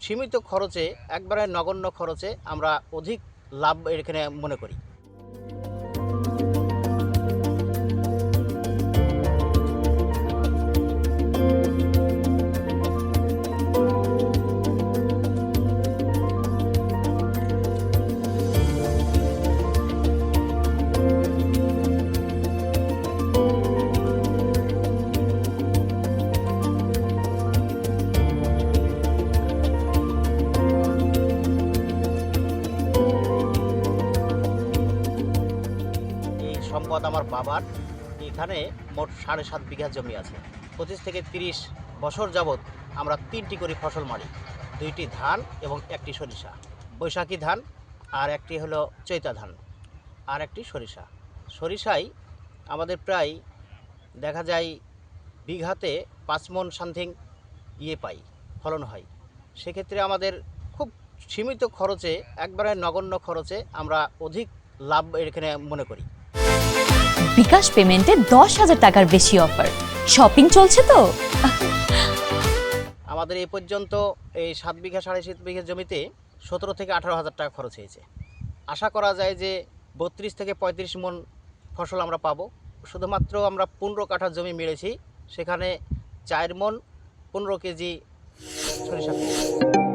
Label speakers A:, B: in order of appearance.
A: সীমিত খরচে, একবারে নগণ্য খরচে আমরা অধিক লাভ এখানে মনে করি। সম্পদ আমার বাবার। এখানে মোট 7.5 বিঘা জমি আছে। 25 থেকে 30 বছর যাবৎ আমরা 3টি করে ফসল মারি, 2টি ধান এবং 1টি সরিষা, বৈশাখী ধান, আর একটি হলো চৈতা ধান, আর একটি সরিষা। সরিষায় আমাদের প্রায় দেখা যায় বিঘাতে 5 মণ সামথিং পাই, ফলন হয়। সেক্ষেত্রে আমাদের খুব সীমিত খরচে, একবারে নগণ্য খরচে আমরা অধিক লাভ এখানে মনে করি।
B: বিকাশ পেমেন্টে 10,000 টাকার বেশি অফার, শপিং চলছে তো।
A: আমাদের এই পর্যন্ত এই 7 বিঘা 7.5 বিঘা জমিতে 17 থেকে 18,000 টাকা খরচ হয়েছে। আশা করা যায় যে 32 থেকে 35 মণ ফসল আমরা পাবো। শুধুমাত্র আমরা 15 কাঠা জমি মেরেছি, সেখানে 4 মণ 15 কেজি সরিষা পেয়েছি।